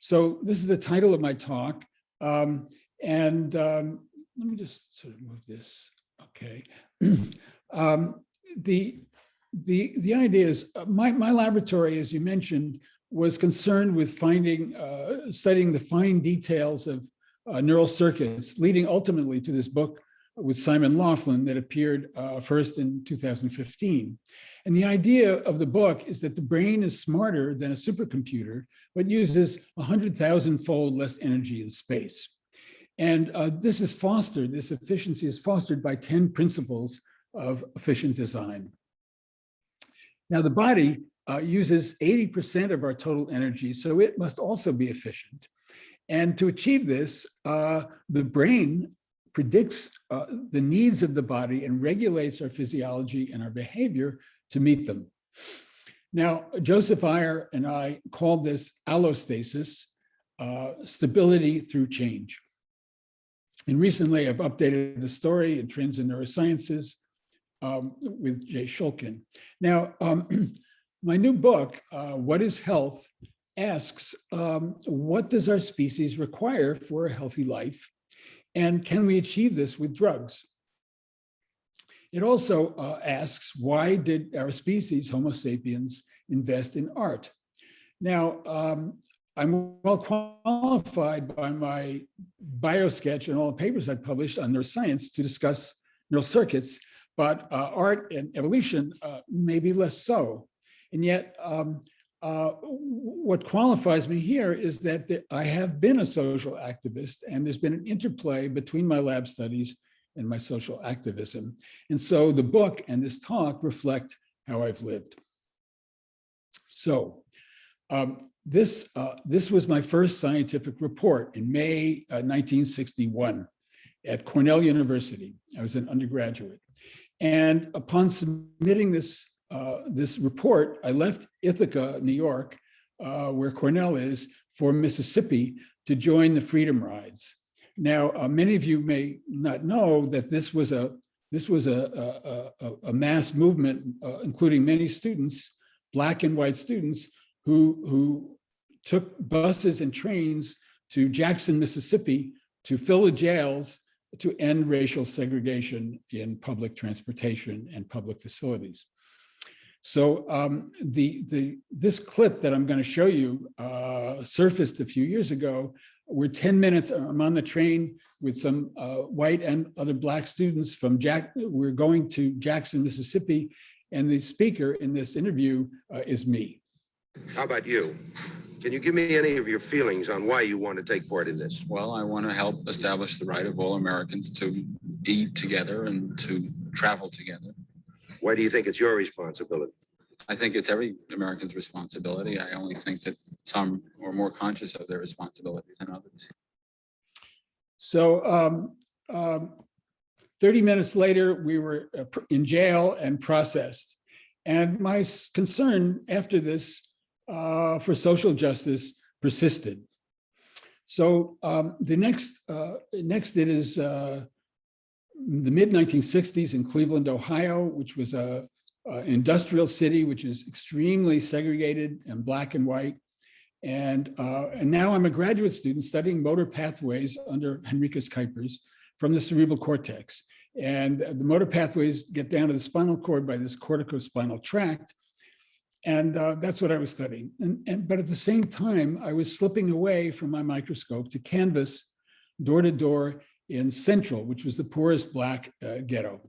So this is the title of my talk. Let me just sort of move this. Okay. The idea is my laboratory, as you mentioned, was concerned with studying the fine details of neural circuits, leading ultimately to this book with Simon Laughlin that appeared first in 2015. And the idea of the book is that the brain is smarter than a supercomputer, but uses 100,000-fold less energy in space. And this efficiency is fostered by 10 principles of efficient design. Now, the body uses 80% of our total energy, so it must also be efficient. And to achieve this, the brain predicts the needs of the body and regulates our physiology and our behavior to meet them. Now, Joseph Iyer and I called this allostasis, stability through change. And recently, I've updated the story in Trends in Neurosciences with Jay Shulkin. Now, my new book, What is Health, asks, what does our species require for a healthy life? And can we achieve this with drugs? It also asks, why did our species, Homo sapiens, invest in art? Now, I'm well qualified by my biosketch and all the papers I've published on neuroscience to discuss neural circuits, but art and evolution maybe less so. And yet, what qualifies me here is that I have been a social activist, and there's been an interplay between my lab studies and my social activism. And so the book and this talk reflect how I've lived. So this was my first scientific report in May 1961 at Cornell University. I was an undergraduate. And upon submitting this report, I left Ithaca, New York, where Cornell is, for Mississippi to join the Freedom Rides. Now, many of you may not know that this was a mass movement, including many students, Black and white students, who took buses and trains to Jackson, Mississippi, to fill the jails to end racial segregation in public transportation and public facilities. So this clip that I'm going to show you surfaced a few years ago. We're 10 minutes, I'm on the train with some white and other Black students from we're going to Jackson, Mississippi, and the speaker in this interview is me. How about you? Can you give me any of your feelings on why you want to take part in this? Well, I want to help establish the right of all Americans to eat together and to travel together. Why do you think it's your responsibility? I think it's every American's responsibility. I only think that some are more conscious of their responsibilities than others. So 30 minutes later, we were in jail and processed. And my concern after this for social justice persisted. So the next it is the mid-1960s in Cleveland, Ohio, which was an industrial city, which is extremely segregated and Black and white. And now I'm a graduate student studying motor pathways under Henricus Kuipers from the cerebral cortex. And the motor pathways get down to the spinal cord by this corticospinal tract. And that's what I was studying. But at the same time, I was slipping away from my microscope to canvas door to door in Central, which was the poorest Black ghetto.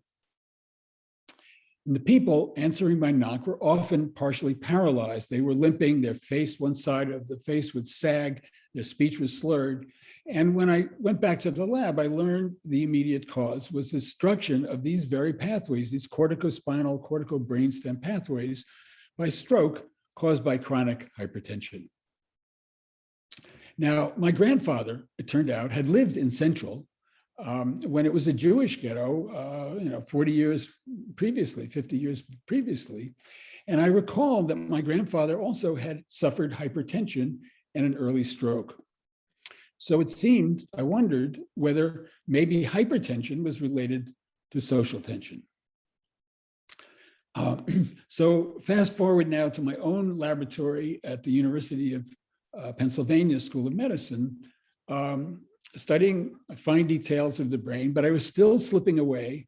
And the people answering my knock were often partially paralyzed. They were limping, their face, one side of the face would sag, their speech was slurred. And when I went back to the lab, I learned the immediate cause was destruction of these very pathways, these corticospinal, cortico-brainstem pathways, by stroke caused by chronic hypertension. Now, my grandfather, it turned out, had lived in Central when it was a Jewish ghetto, 40 years previously, 50 years previously. And I recalled that my grandfather also had suffered hypertension and an early stroke. So it seemed, I wondered whether maybe hypertension was related to social tension. So fast forward now to my own laboratory at the University of Pennsylvania School of Medicine, studying fine details of the brain, but I was still slipping away,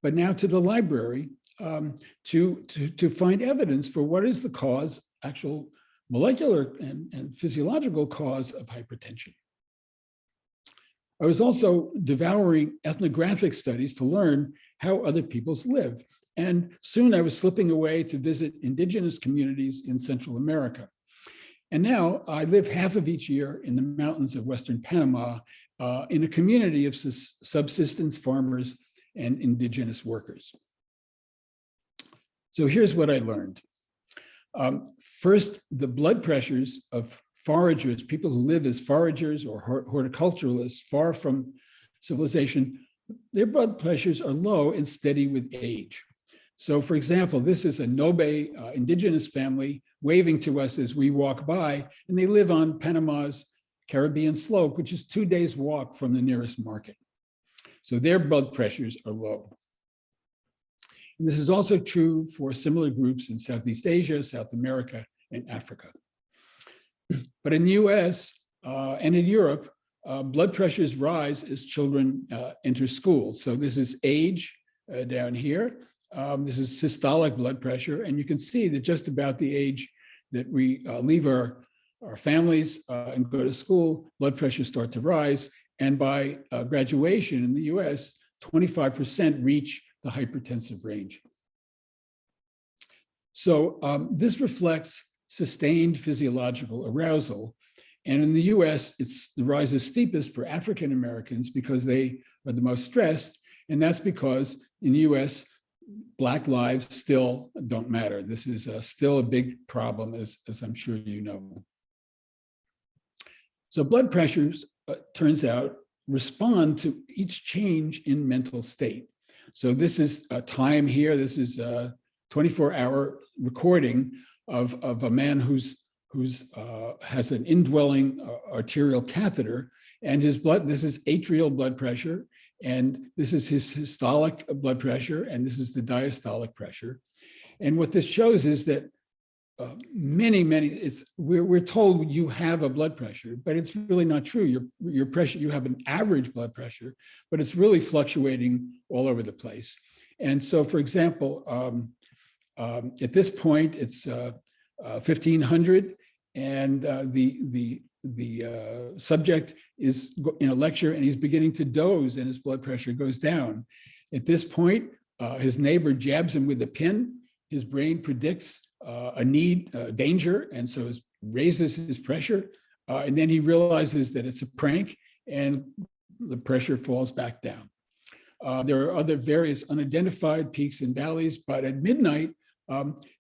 but now to the library to find evidence for what is the cause, actual molecular and physiological cause of hypertension. I was also devouring ethnographic studies to learn how other peoples live. And soon I was slipping away to visit indigenous communities in Central America. And now I live half of each year in the mountains of Western Panama in a community of subsistence farmers and indigenous workers. So here's what I learned. First, the blood pressures of foragers, people who live as foragers or horticulturalists far from civilization, their blood pressures are low and steady with age. So for example, this is a Nobe indigenous family waving to us as we walk by, and they live on Panama's Caribbean slope, which is 2 days walk from the nearest market. So their blood pressures are low. And this is also true for similar groups in Southeast Asia, South America, and Africa. But in the US and in Europe, blood pressures rise as children enter school. So this is age down here. This is systolic blood pressure. And you can see that just about the age that we leave our families and go to school, blood pressures start to rise. And by graduation in the US, 25% reach the hypertensive range. So this reflects sustained physiological arousal. And in the US, the rise is steepest for African Americans because they are the most stressed. And that's because in the US, Black lives still don't matter. This is still a big problem, as I'm sure you know. So blood pressures, turns out, respond to each change in mental state. So this is time here. This is a 24-hour recording of a man who's has an indwelling arterial catheter, and his blood, this is atrial blood pressure, and this is his systolic blood pressure, and this is the diastolic pressure. And what this shows is that we're told you have a blood pressure, but it's really not true. Your pressure, you have an average blood pressure, but it's really fluctuating all over the place. And so, for example, at this point, it's 1500, and the subject is in a lecture and he's beginning to doze and his blood pressure goes down. At this point, his neighbor jabs him with a pin. His brain predicts danger, and so raises his pressure. And then he realizes that it's a prank and the pressure falls back down. There are other various unidentified peaks and valleys, but at midnight,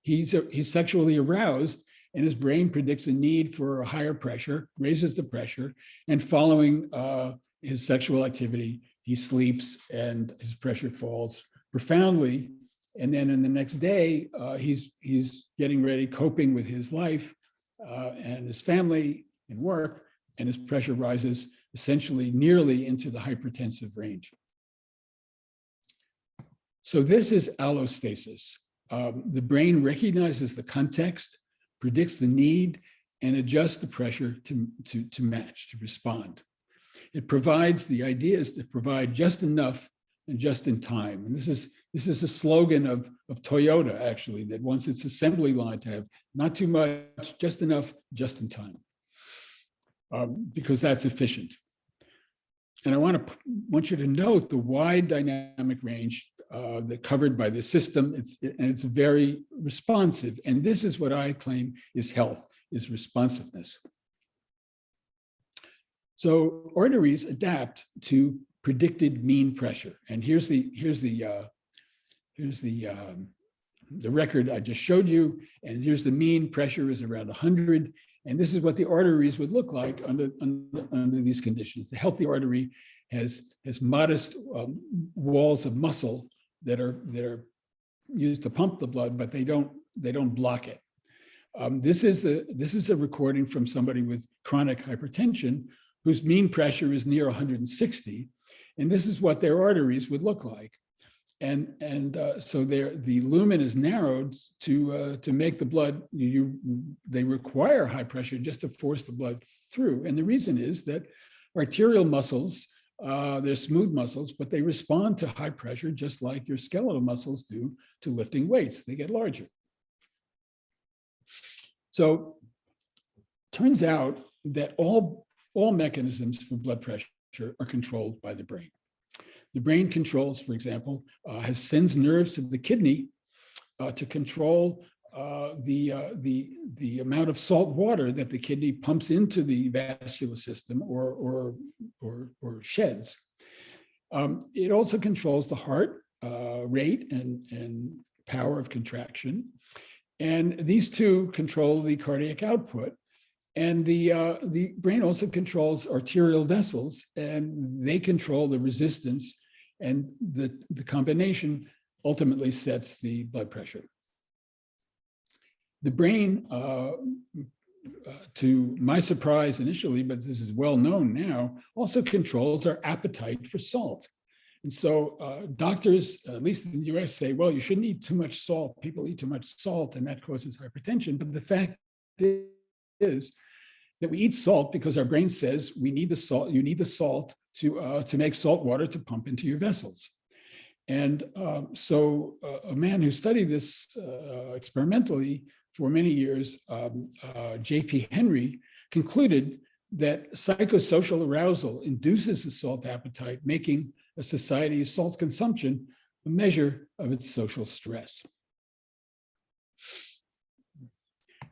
he's sexually aroused and his brain predicts a need for a higher pressure, raises the pressure, and following his sexual activity, he sleeps and his pressure falls profoundly. And then in the next day, he's getting ready, coping with his life and his family and work, and his pressure rises essentially nearly into the hypertensive range. So this is allostasis. The brain recognizes the context, predicts the need, and adjusts the pressure to match, to respond. It provides, the idea is to provide just enough and just in time. And this is a slogan of Toyota, actually, that wants its assembly line to have not too much, just enough, just in time, because that's efficient. And I want you to note the wide dynamic range that covered by the system. It's very responsive. And this is what I claim is health, is responsiveness. So arteries adapt to predicted mean pressure. And here's the record I just showed you. And here's the mean pressure is around 100. And this is what the arteries would look like under these conditions. The healthy artery has modest walls of muscle that are used to pump the blood, but they don't block it. This is a recording from somebody with chronic hypertension whose mean pressure is near 160. And this is what their arteries would look like. So the lumen is narrowed to make the blood, they require high pressure just to force the blood through. And the reason is that arterial muscles, they're smooth muscles, but they respond to high pressure just like your skeletal muscles do to lifting weights. They get larger. So turns out that all mechanisms for blood pressure are controlled by the brain. The brain controls, for example, sends nerves to the kidney to control the amount of salt water that the kidney pumps into the vascular system or sheds. It also controls the heart rate and power of contraction. And these two control the cardiac output. And the brain also controls arterial vessels, and they control the resistance, and the combination ultimately sets the blood pressure. The brain, to my surprise initially, but this is well known now, also controls our appetite for salt. And so doctors, at least in the US, say, well, you shouldn't eat too much salt. People eat too much salt, and that causes hypertension. But the fact is that we eat salt because our brain says we need the salt. You need the salt to make salt water to pump into your vessels. And so a man who studied this experimentally for many years, J.P. Henry, concluded that psychosocial arousal induces a salt appetite, making a society's salt consumption a measure of its social stress.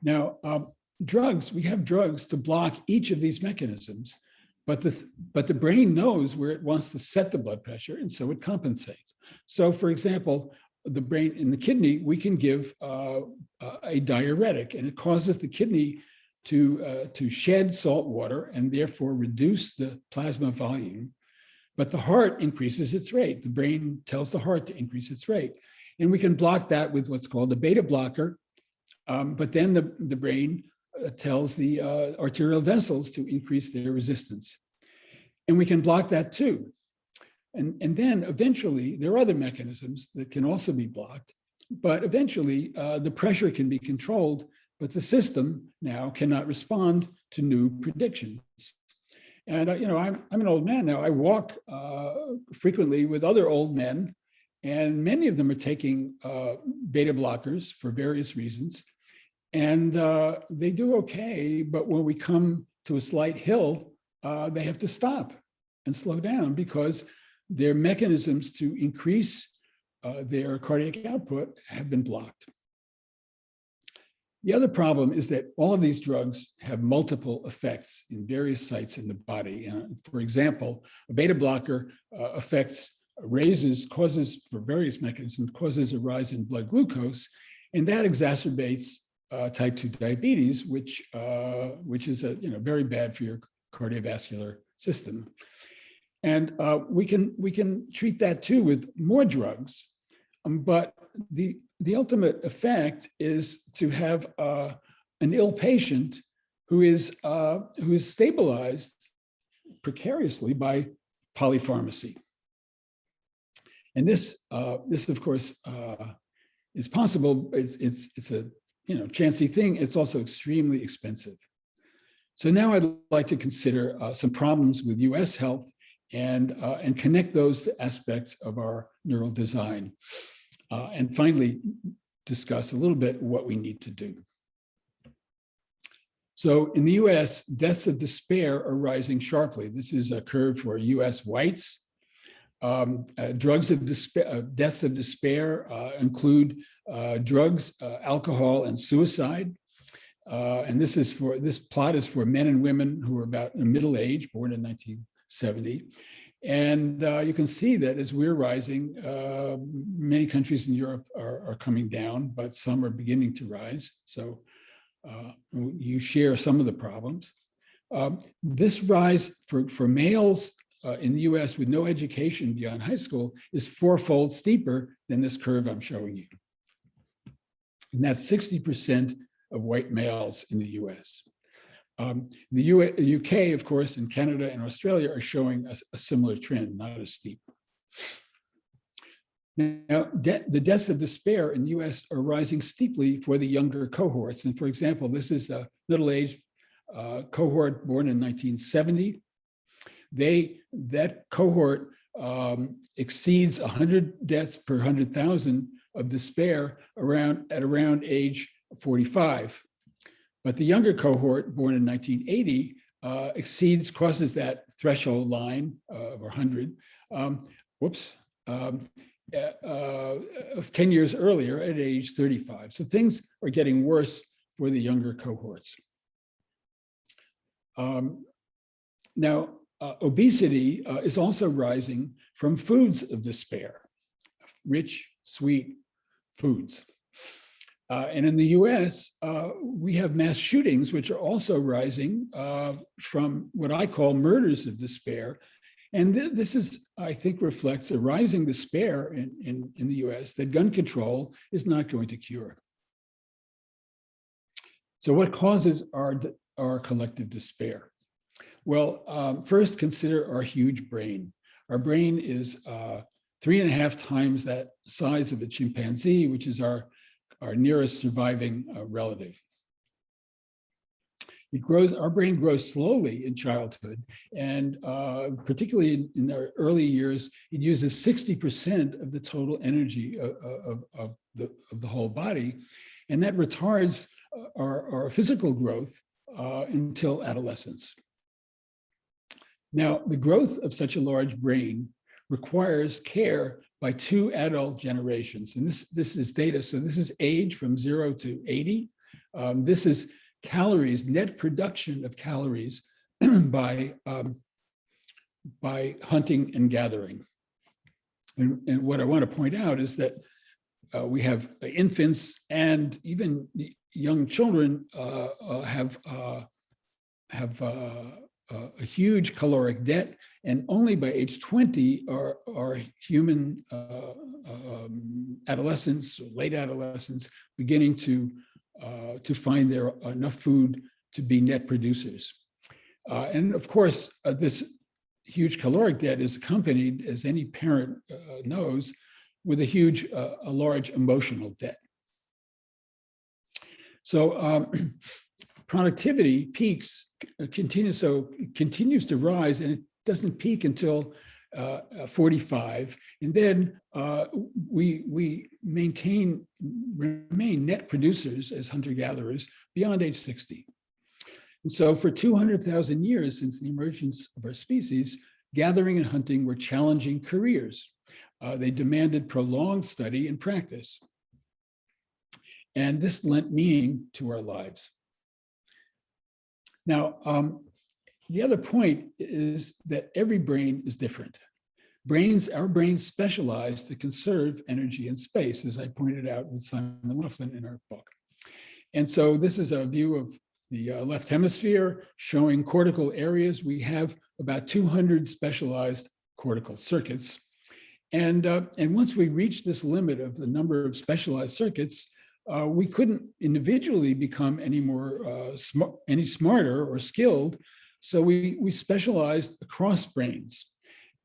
Now, we have drugs to block each of these mechanisms, but the brain knows where it wants to set the blood pressure, and so it compensates. So, for example, the brain in the kidney, we can give a diuretic, and it causes the kidney to shed salt water and therefore reduce the plasma volume. But the heart increases its rate. The brain tells the heart to increase its rate. And we can block that with what's called a beta blocker. But then the brain tells the arterial vessels to increase their resistance. And we can block that too. And then eventually, there are other mechanisms that can also be blocked. But eventually, the pressure can be controlled, but the system now cannot respond to new predictions. And I'm an old man now. I walk frequently with other old men, and many of them are taking beta blockers for various reasons. And they do okay, but when we come to a slight hill, they have to stop and slow down because their mechanisms to increase their cardiac output have been blocked. The other problem is that all of these drugs have multiple effects in various sites in the body. For example, a beta blocker causes for various mechanisms, causes a rise in blood glucose, and that exacerbates type 2 diabetes, which is very bad for your cardiovascular system. And we can treat that too with more drugs, but the ultimate effect is to have an ill patient who is stabilized precariously by polypharmacy. And this of course is possible. It's a chancy thing. It's also extremely expensive. So now I'd like to consider some problems with U.S. health and connect those to aspects of our neural design. And finally, discuss a little bit what we need to do. So in the US, deaths of despair are rising sharply. This is a curve for US whites. Deaths of despair include drugs, alcohol, and suicide. And this plot is for men and women who are about middle age, born in 1970. And you can see that as we're rising, many countries in Europe are coming down, but some are beginning to rise. So you share some of the problems. This rise for males in the US with no education beyond high school is 4-fold steeper than this curve I'm showing you. And that's 60% of white males in the US. The UK, of course, and Canada and Australia are showing a similar trend, not as steep. Now, the deaths of despair in the US are rising steeply for the younger cohorts. And for example, this is a middle-aged cohort born in 1970. That cohort exceeds 100 deaths per 100,000 of despair at around age 45. But the younger cohort born in 1980 crosses that threshold line of 100, of 10 years earlier at age 35. So things are getting worse for the younger cohorts. Now, obesity is also rising from foods of despair, rich, sweet foods. And in the US, we have mass shootings, which are also rising from what I call murders of despair. And this is, I think, reflects a rising despair in the US that gun control is not going to cure. So what causes our collective despair? Well, first consider our huge brain. Our brain is 3.5 times that size of a chimpanzee, which is our nearest surviving relative. Our brain grows slowly in childhood, and particularly in our early years, it uses 60% of the total energy of the whole body, and that retards our physical growth until adolescence. Now, the growth of such a large brain requires care by 2 adult generations, and this is data. So this is age from 0 to 80. This is calories, net production of calories by hunting and gathering. And what I want to point out is that we have infants and even young children have a huge caloric debt, and only by age 20 are human adolescents, late adolescents, beginning to find there enough food to be net producers. And of course, this huge caloric debt is accompanied, as any parent knows, with a large emotional debt. So productivity peaks, continues to rise, and it doesn't peak until 45, and then we remain net producers as hunter-gatherers beyond age 60. And so for 200,000 years since the emergence of our species, gathering and hunting were challenging careers. They demanded prolonged study and practice. And this lent meaning to our lives. Now, the other point is that every brain is different. Our brains specialize to conserve energy and space, as I pointed out with Simon Laughlin in our book. And so this is a view of the left hemisphere showing cortical areas. We have about 200 specialized cortical circuits. And once we reach this limit of the number of specialized circuits, we couldn't individually become any smarter or skilled. So we specialized across brains.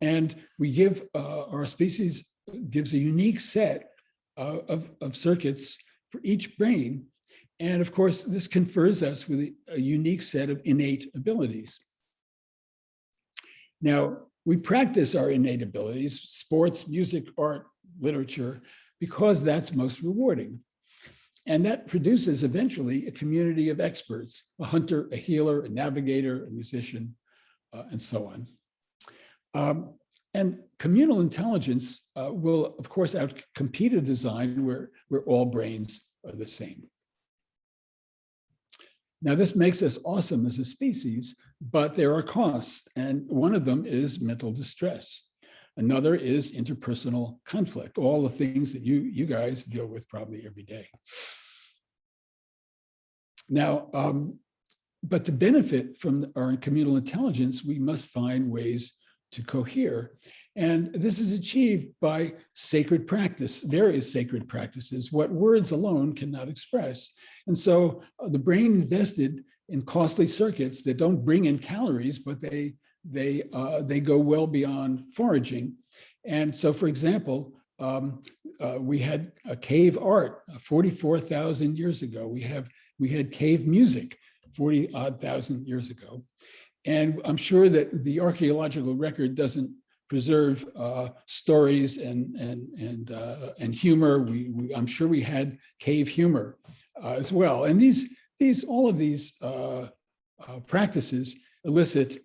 And we give, our species gives a unique set of circuits for each brain. And of course, this confers us with a unique set of innate abilities. Now, we practice our innate abilities, sports, music, art, literature, because that's most rewarding. And that produces eventually a community of experts, a hunter, a healer, a navigator, a musician, and so on. And communal intelligence will, of course, outcompete a design where all brains are the same. Now, this makes us awesome as a species, but there are costs, and one of them is mental distress. Another is interpersonal conflict, all the things that you guys deal with probably every day. Now, but to benefit from our communal intelligence, we must find ways to cohere. And this is achieved by sacred practice, various sacred practices, what words alone cannot express. And so the brain invested in costly circuits that don't bring in calories, but they go well beyond foraging. And so, for example, We had a cave art 44,000 years ago. We had cave music 40-odd thousand years ago. And I'm sure that the archaeological record doesn't preserve stories and humor. I'm sure we had cave humor as well. And all of these practices elicit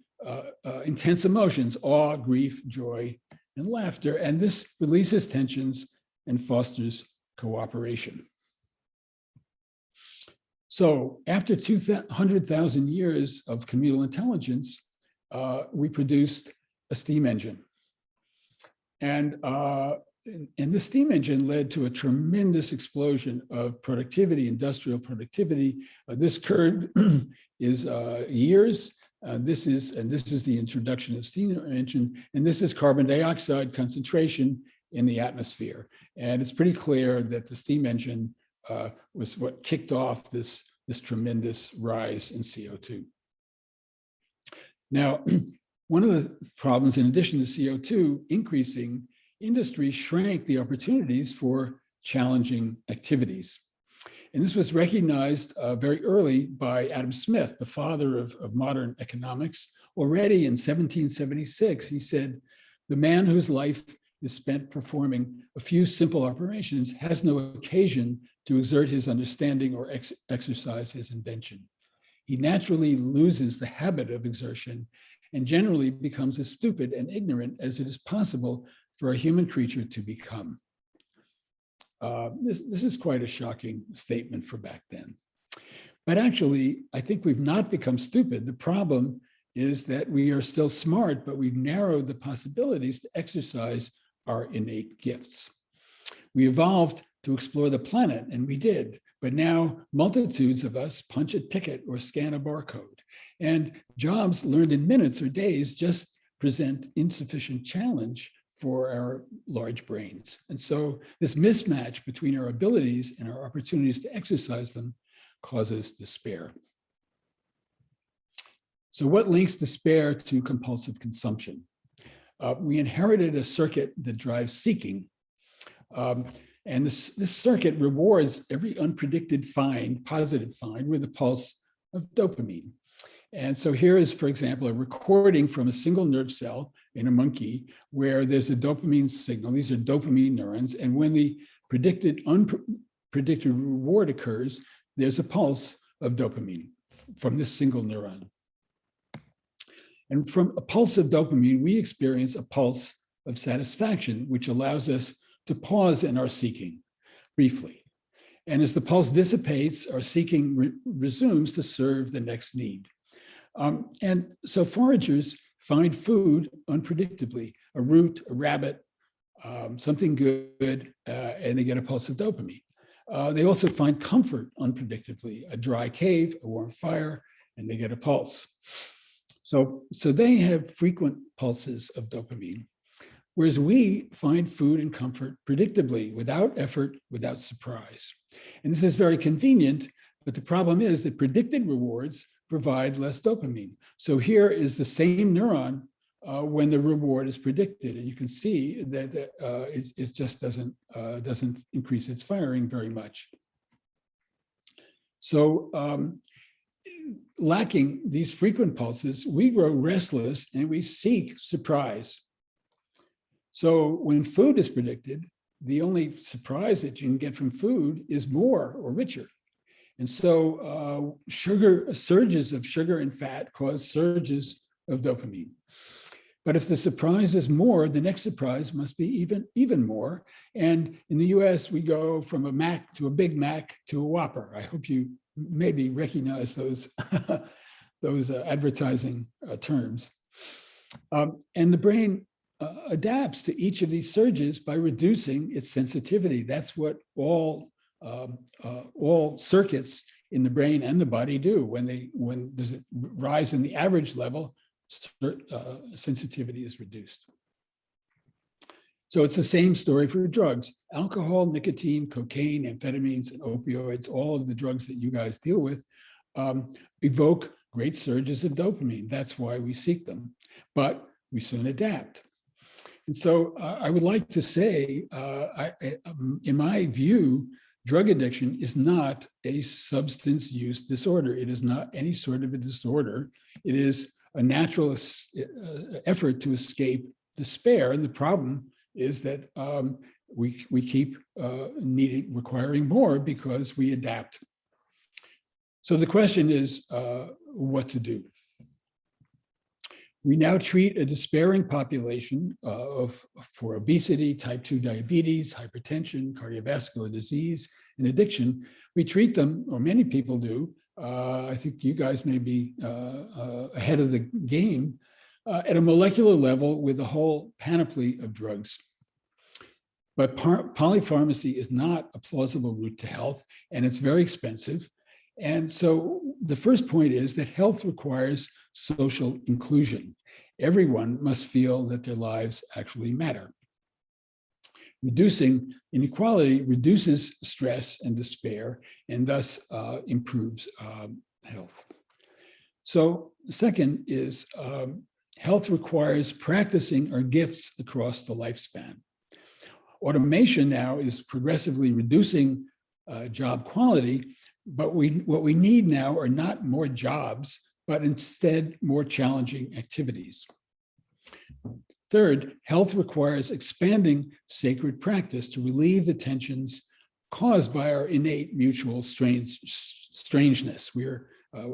intense emotions: awe, grief, joy, and laughter. And this releases tensions and fosters cooperation. So after 200,000 years of communal intelligence, we produced a steam engine. And the steam engine led to a tremendous explosion of productivity, industrial productivity. This curve is years. This is the introduction of steam engine, and this is carbon dioxide concentration in the atmosphere. And it's pretty clear that the steam engine was what kicked off this tremendous rise in CO2. Now, one of the problems, in addition to CO2 increasing, industry shrank the opportunities for challenging activities. And this was recognized very early by Adam Smith, the father of modern economics. Already in 1776, he said, "The man whose life is spent performing a few simple operations has no occasion to exert his understanding or exercise his invention. He naturally loses the habit of exertion and generally becomes as stupid and ignorant as it is possible for a human creature to become." This is quite a shocking statement for back then. But actually, I think we've not become stupid. The problem is that we are still smart, but we've narrowed the possibilities to exercise our innate gifts. We evolved to explore the planet, and we did. But now multitudes of us punch a ticket or scan a barcode. And jobs learned in minutes or days just present insufficient challenge for our large brains. And so this mismatch between our abilities and our opportunities to exercise them causes despair. So what links despair to compulsive consumption? We inherited a circuit that drives seeking. And this circuit rewards every unpredicted find, positive find, with a pulse of dopamine. And so here is, for example, a recording from a single nerve cell in a monkey where there's a dopamine signal. These are dopamine neurons. And when the unpredicted reward occurs, there's a pulse of dopamine from this single neuron. And from a pulse of dopamine, we experience a pulse of satisfaction, which allows us to pause in our seeking briefly. And as the pulse dissipates, our seeking resumes to serve the next need. And so foragers find food unpredictably, a root, a rabbit, something good, and they get a pulse of dopamine. They also find comfort unpredictably, a dry cave, a warm fire, and they get a pulse. So they have frequent pulses of dopamine, whereas we find food and comfort predictably, without effort, without surprise. And this is very convenient, but the problem is that predicted rewards provide less dopamine. So here is the same neuron when the reward is predicted, and you can see that it just doesn't increase its firing very much. So lacking these frequent pulses, we grow restless and we seek surprise. So when food is predicted, the only surprise that you can get from food is more or richer. And so surges of sugar and fat cause surges of dopamine. But if the surprise is more, the next surprise must be even more. And in the US, we go from a Mac to a Big Mac to a Whopper. I hope you maybe recognize those, those advertising terms. And the brain adapts to each of these surges by reducing its sensitivity. That's what all circuits in the brain and the body do. When there's a rise in the average level, sensitivity is reduced. So it's the same story for drugs. Alcohol, nicotine, cocaine, amphetamines, and opioids, all of the drugs that you guys deal with, evoke great surges of dopamine. That's why we seek them, but we soon adapt. And so I would like to say, in my view, drug addiction is not a substance use disorder. It is not any sort of a disorder. It is a natural effort to escape despair. And the problem is that we keep requiring more because we adapt. So the question is what to do. We now treat a despairing population for obesity, type 2 diabetes, hypertension, cardiovascular disease, and addiction. We treat them, or many people do. I think you guys may be ahead of the game at a molecular level with a whole panoply of drugs. But polypharmacy is not a plausible route to health, and it's very expensive. And so the first point is that health requires social inclusion. Everyone must feel that their lives actually matter. Reducing inequality reduces stress and despair, and thus improves health. So the second is health requires practicing our gifts across the lifespan. Automation now is progressively reducing job quality, but what we need now are not more jobs, but instead more challenging activities. Third, health requires expanding sacred practice to relieve the tensions caused by our innate mutual strangeness.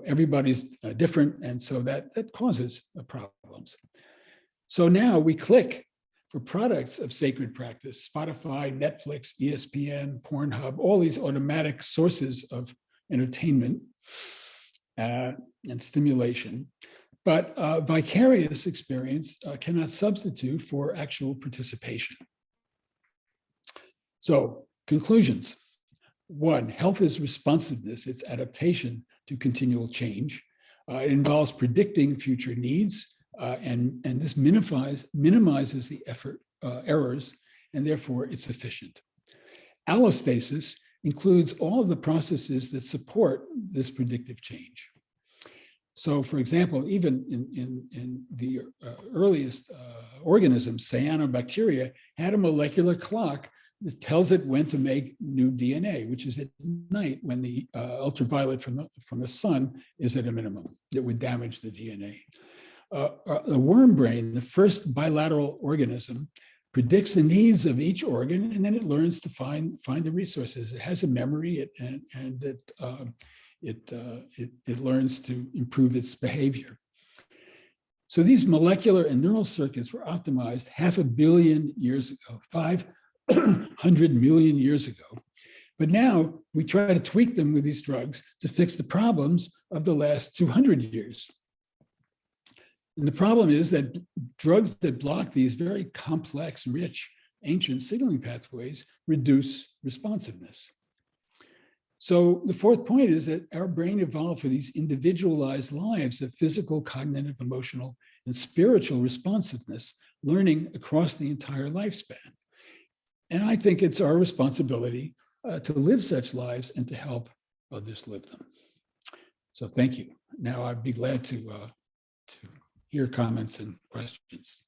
Everybody's different, and so that causes problems. So now we click for products of sacred practice: Spotify, Netflix, ESPN, Pornhub, all these automatic sources of entertainment and stimulation. But vicarious experience cannot substitute for actual participation. So, conclusions. One, health is responsiveness, it's adaptation to continual change. It involves predicting future needs, and this minimizes the errors, and therefore it's efficient. Allostasis includes all of the processes that support this predictive change. So, for example, even in the earliest organisms, cyanobacteria had a molecular clock that tells it when to make new DNA, which is at night when the ultraviolet from the sun is at a minimum. It would damage the DNA. The worm brain, the first bilateral organism, predicts the needs of each organ, and then it learns to find the resources. It has a memory, and it learns to improve its behavior. So these molecular and neural circuits were optimized 500 million years ago, 500 million years ago. But now we try to tweak them with these drugs to fix the problems of the last 200 years. And the problem is that drugs that block these very complex, rich, ancient signaling pathways reduce responsiveness. So the fourth point is that our brain evolved for these individualized lives of physical, cognitive, emotional, and spiritual responsiveness, learning across the entire lifespan. And I think it's our responsibility to live such lives and to help others live them. So thank you. Now I'd be glad to hear comments and questions.